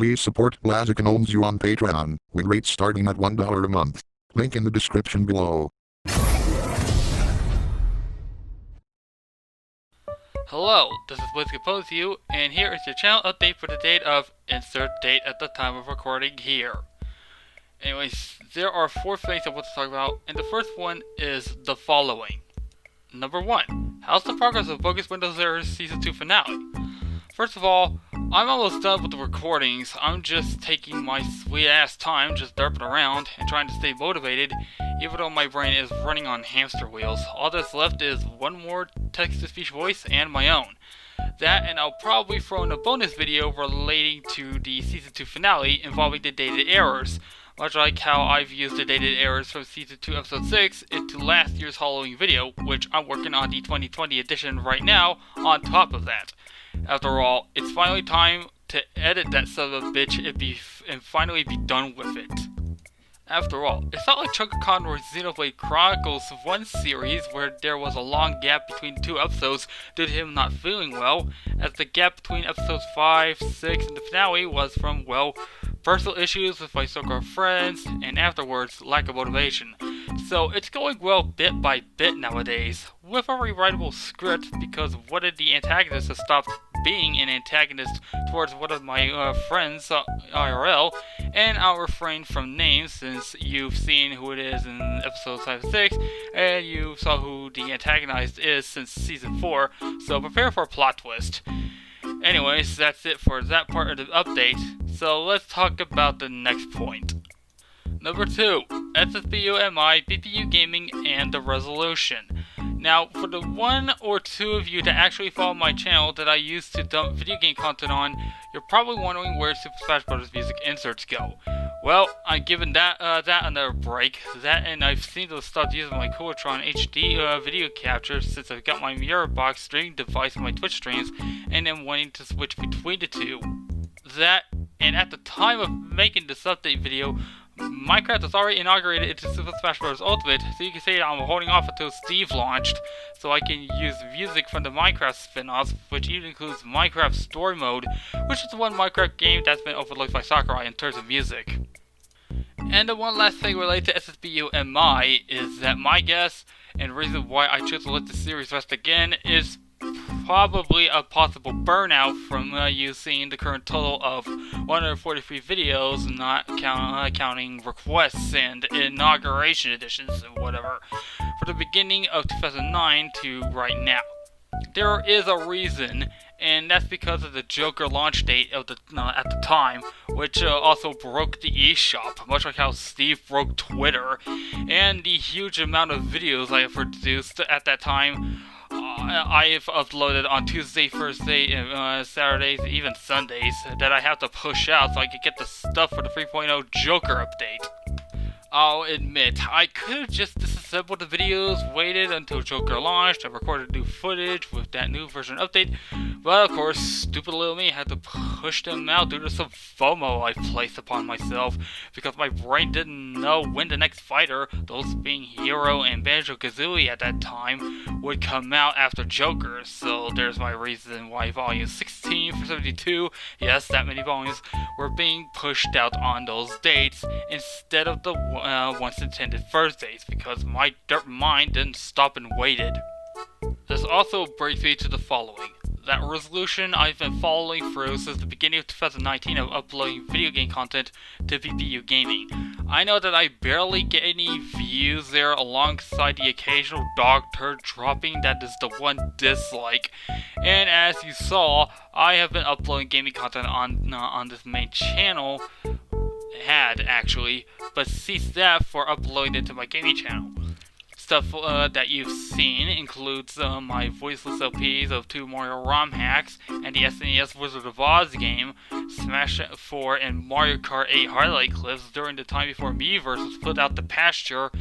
Please support Blazik and owns you on Patreon, with rates starting at $1 a month. Link in the description below. Hello, this is Blazik Opposed to you, and here is your channel update for the date of insert date at the time of recording here. Anyways, there are 4 things I want to talk about, and the first one is the following. Number 1. How's the progress of Bogus Windows Errors Season 2 finale? First of all, I'm almost done with the recordings. I'm just taking my sweet ass time just derping around and trying to stay motivated, even though my brain is running on hamster wheels. All that's left is one more text-to-speech voice and my own. That, and I'll probably throw in a bonus video relating to the Season 2 finale involving the dated errors, much like how I've used the dated errors from Season 2 Episode 6 into last year's Halloween video, which I'm working on the 2020 edition right now on top of that. After all, it's finally time to edit that son of a bitch and finally be done with it. After all, it's not like ChunkaCon or Xenoblade Chronicles 1 series where there was a long gap between 2 episodes due to him not feeling well, as the gap between episodes 5, 6, and the finale was from, well, personal issues with my so-called friends, and afterwards, lack of motivation. So it's going well bit by bit nowadays, with a rewritable script because one of the antagonists has stopped being an antagonist towards one of my friends, IRL, and I'll refrain from names since you've seen who it is in episodes 5 and 6, and you saw who the antagonist is since season 4, so prepare for a plot twist. Anyways, that's it for that part of the update, so let's talk about the next point. Number 2, SSBUMI, VPU Gaming, and the resolution. Now, for the 1 or 2 of you that actually follow my channel that I used to dump video game content on, you're probably wondering where Super Smash Bros. Music inserts go. Well, I'm giving that another break. That, and I've seen to stop using my Cooltron HD video capture since I've got my Mirror Box streaming device on my Twitch streams, and then wanting to switch between the two. That, and at the time of making this update video, Minecraft has already inaugurated into Super Smash Bros. Ultimate, so you can say I'm holding off until Steve launched, so I can use music from the Minecraft spin-offs, which even includes Minecraft Story Mode, which is the one Minecraft game that's been overlooked by Sakurai in terms of music. And the one last thing related to SSBUMI is that my guess, and reason why I chose to let the series rest again, is probably a possible burnout from you seeing the current total of 143 videos, not counting requests and inauguration editions and whatever, for the beginning of 2009 to right now. There is a reason, and that's because of the Joker launch date of at the time, which also broke the eShop, much like how Steve broke Twitter, and the huge amount of videos I have produced at that time. I've uploaded on Tuesday, Thursday, Saturdays, even Sundays, that I have to push out so I can get the stuff for the 3.0 Joker update. I'll admit, I could have just disassembled the videos, waited until Joker launched, and recorded new footage with that new version update, but of course, stupid little me had to push them out due to some FOMO I placed upon myself, because my brain didn't know when the next fighter, those being Hero and Banjo-Kazooie at that time, would come out after Joker, so there's my reason why volume 16 for 72, yes, that many volumes, were being pushed out on those dates, instead of the once intended Thursdays, because my derp mind didn't stop and waited. This also brings me to the following. That resolution I've been following through since the beginning of 2019 of uploading video game content to VPU Gaming. I know that I barely get any views there alongside the occasional dog turd dropping that is the one dislike. And as you saw, I have been uploading gaming content on this main channel, but ceased that for uploading it to my gaming channel. Stuff that you've seen includes my voiceless LPs of 2 Mario ROM hacks and the SNES Wizard of Oz game, Smash 4 and Mario Kart 8 highlight clips during the time before Miiverse was put out to pasture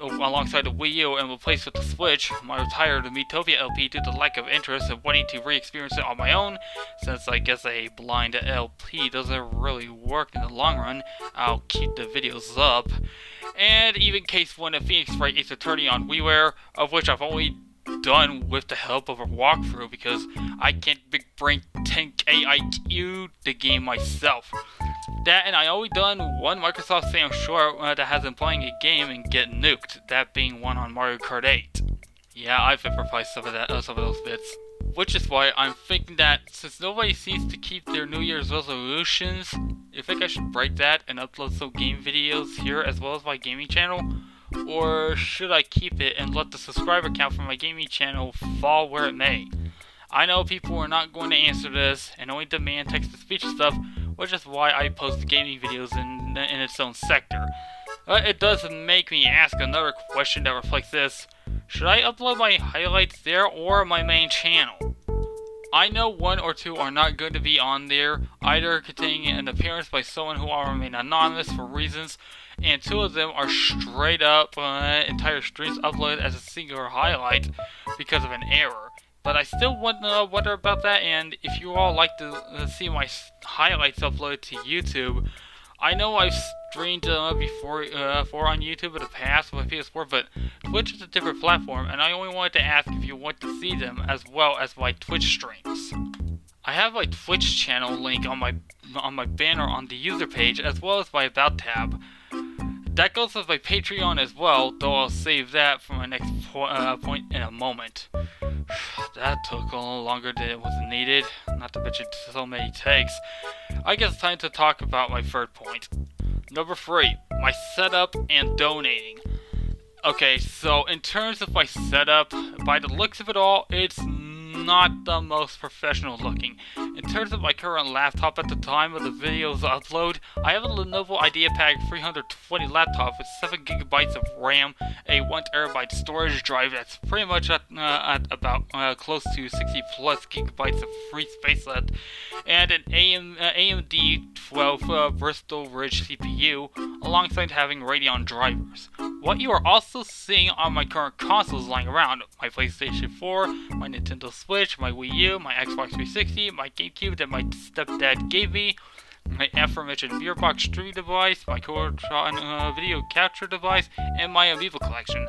alongside the Wii U and replaced with the Switch, my retired Miitopia LP due to lack of interest and wanting to re-experience it on my own, since I guess a blind LP doesn't really work in the long run. I'll keep the videos up. And even Case 1 of Phoenix Wright Ace Attorney on WiiWare, of which I've only done with the help of a walkthrough because I can't big brain 10k IQ the game myself. That, and I only done one Microsoft Sam short that has been playing a game and get nuked, that being one on Mario Kart 8. Yeah, I've improvised some of those bits. Which is why I'm thinking that since nobody seems to keep their New Year's resolutions, I think I should break that and upload some game videos here as well as my gaming channel. Or should I keep it and let the subscriber count for my gaming channel fall where it may? I know people are not going to answer this and only demand text-to-speech stuff, which is why I post gaming videos in its own sector. It does make me ask another question that reflects this. Should I upload my highlights there or my main channel? I know one or two are not going to be on there, either containing an appearance by someone who will remain anonymous for reasons, and two of them are straight up entire streams uploaded as a singular highlight because of an error. But I still wonder about that, and if you all like to see my highlights uploaded to YouTube, I know I've streamed before on YouTube in the past with PS4, but Twitch is a different platform, and I only wanted to ask if you want to see them as well as my Twitch streams. I have my Twitch channel link on my banner on the user page, as well as my About tab. That goes with my Patreon as well, though I'll save that for my next point in a moment. That took a little longer than it was needed, not to mention so many takes. I guess it's time to talk about my third point. Number 3, my setup and donating. Okay, so in terms of my setup, by the looks of it all, it's not the most professional looking. In terms of my current laptop at the time of the video's upload, I have a Lenovo IdeaPad 320 laptop with 7GB of RAM, a 1TB storage drive that's pretty much at about close to 60 plus gigabytes of free space left, and an AMD 12 Bristol Ridge CPU, alongside having Radeon drivers. What you are also seeing on my current consoles lying around, my PlayStation 4, my Nintendo Switch, my Wii U, my Xbox 360, my GameCube that my stepdad gave me, my aforementioned Beerbox streaming device, my Cortron video capture device, and my Amiibo collection.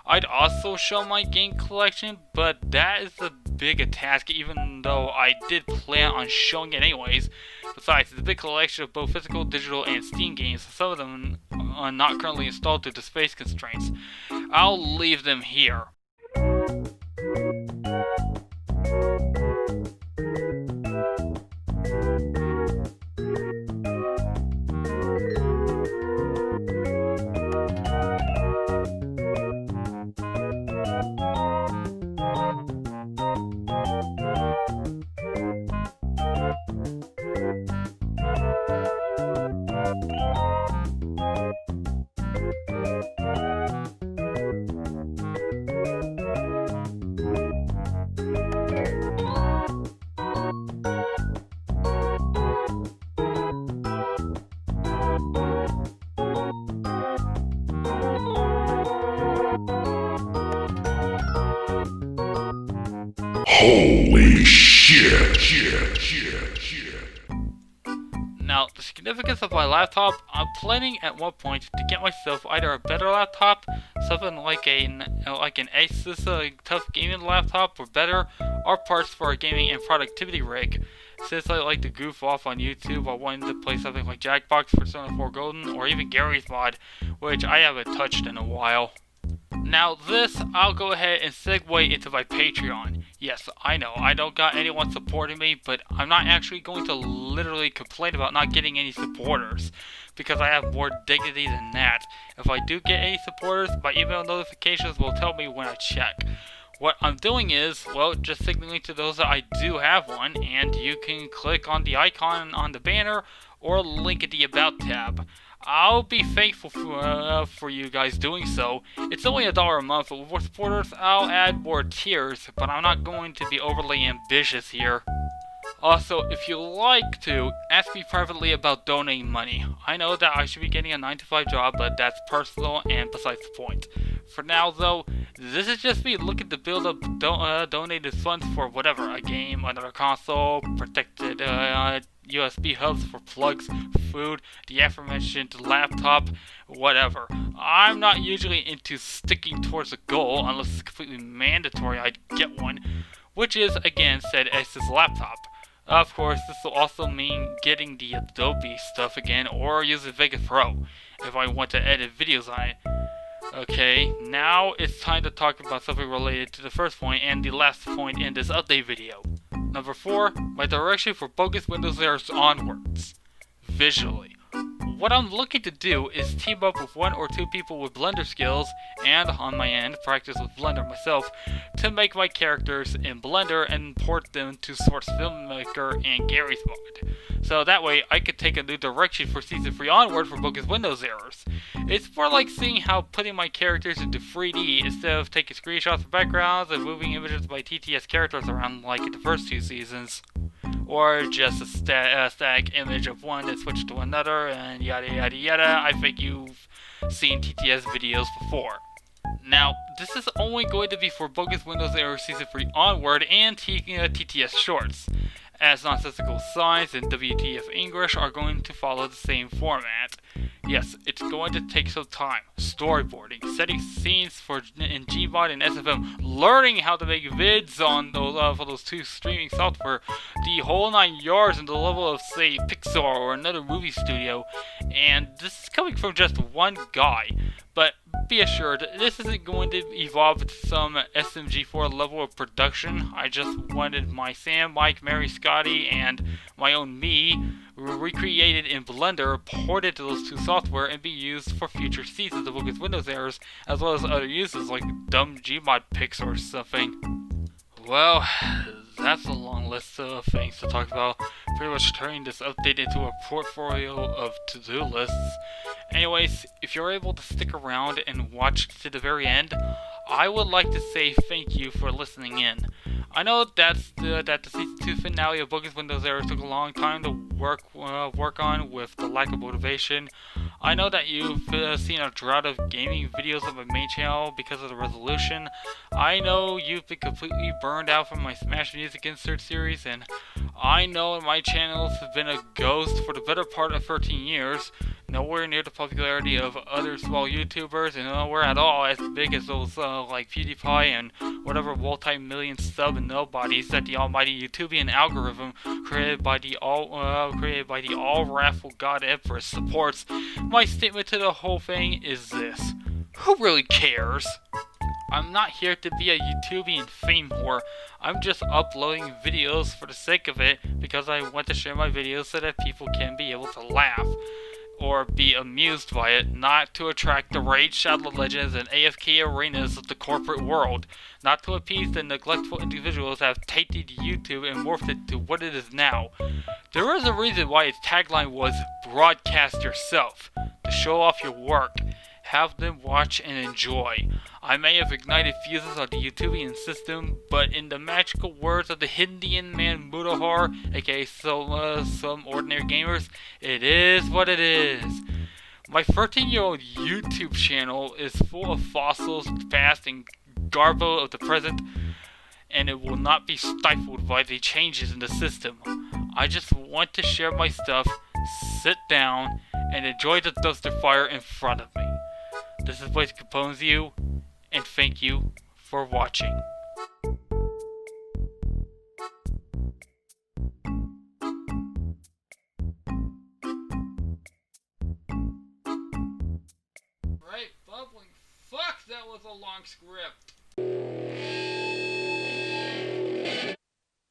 I'd also show my game collection, but that is a big task, even though I did plan on showing it anyways. Besides, it's a big collection of both physical, digital, and Steam games, some of them are not currently installed due to space constraints. I'll leave them here. Holy shit. Now, the significance of my laptop, I'm planning at one point to get myself either a better laptop, something like an Asus tough gaming laptop or better, or parts for a gaming and productivity rig. Since I like to goof off on YouTube, I wanted to play something like Jackbox, Persona 4 Golden, or even Gary's Mod, which I haven't touched in a while. Now this, I'll go ahead and segue into my Patreon. Yes, I know, I don't got anyone supporting me, but I'm not actually going to literally complain about not getting any supporters, because I have more dignity than that. If I do get any supporters, my email notifications will tell me when I check. What I'm doing is, well, just signaling to those that I do have one, and you can click on the icon on the banner, or link in the About tab. I'll be thankful for you guys doing so. It's only $1 a month, but with more supporters, I'll add more tiers, but I'm not going to be overly ambitious here. Also, if you like to, ask me privately about donating money. I know that I should be getting a 9-to-5 job, but that's personal and besides the point. For now, though, this is just me looking to build up donated funds for whatever, a game, another console, protected USB hubs for plugs, food, the aforementioned laptop, whatever. I'm not usually into sticking towards a goal unless it's completely mandatory I'd get one, which is, again, said X's laptop. Of course, this will also mean getting the Adobe stuff again, or using Vegas Pro if I want to edit videos on it. Okay, now it's time to talk about something related to the first point and the last point in this update video. Number 4, my direction for bogus Windows errors onwards. Visually. What I'm looking to do is team up with 1 or 2 people with Blender skills, and on my end, practice with Blender myself, to make my characters in Blender and port them to Source Filmmaker and Gary's mod. So that way, I could take a new direction for Season 3 onward for bogus Windows errors. It's more like seeing how putting my characters into 3D instead of taking screenshots of backgrounds and moving images by TTS characters around like in the first 2 seasons. Or just a static image of one that switched to another, and yada yada yada. I think you've seen TTS videos before. Now, this is only going to be for bogus Windows Error Season 3 onward and TTS shorts, as Nonsensical Signs and WTF English are going to follow the same format. Yes, it's going to take some time. Storyboarding, setting scenes in Gmod and SFM, learning how to make vids on those for those 2 streaming software, the whole 9 yards in the level of, say, Pixar or another movie studio. And this is coming from just one guy. But be assured, this isn't going to evolve to some SMG4 level of production. I just wanted my Sam, Mike, Mary, Scotty, and my own me recreated in Blender, ported to those 2 software, and be used for future seasons of bogus Windows errors, as well as other uses like dumb Gmod pics or something. Well, that's a long list of things to talk about. Pretty much turning this update into a portfolio of to-do lists. Anyways, if you're able to stick around and watch to the very end, I would like to say thank you for listening in. I know that the Season 2 finale of Bogus Windows Errors took a long time to work on with the lack of motivation. I know that you've seen a drought of gaming videos on my main channel because of the resolution. I know you've been completely burned out from my Smash Music Insert series, and I know my channel's been a ghost for the better part of 13 years. Nowhere near the popularity of other small YouTubers, and nowhere at all as big as those like PewDiePie and whatever multi-million sub nobodies that the almighty YouTubian algorithm created by the all-wrathful God Empress supports. My statement to the whole thing is this: who really cares? I'm not here to be a YouTubian fame whore. I'm just uploading videos for the sake of it because I want to share my videos so that people can be able to laugh or be amused by it, not to attract the Raid Shadow Legends and AFK arenas of the corporate world, not to appease the neglectful individuals that have tainted YouTube and morphed it to what it is now. There is a reason why its tagline was "Broadcast Yourself," to show off your work, have them watch and enjoy. I may have ignited fuses on the YouTubian system, but in the magical words of the Hindian man Mudahar, aka some ordinary gamers, it is what it is. My 13-year-old YouTube channel is full of fossils, past, and garbo of the present, and it will not be stifled by the changes in the system. I just want to share my stuff, sit down, and enjoy the dumpster fire in front of me. This is Blaze Compose You, and thank you for watching. Right, bubbling. Fuck, that was a long script.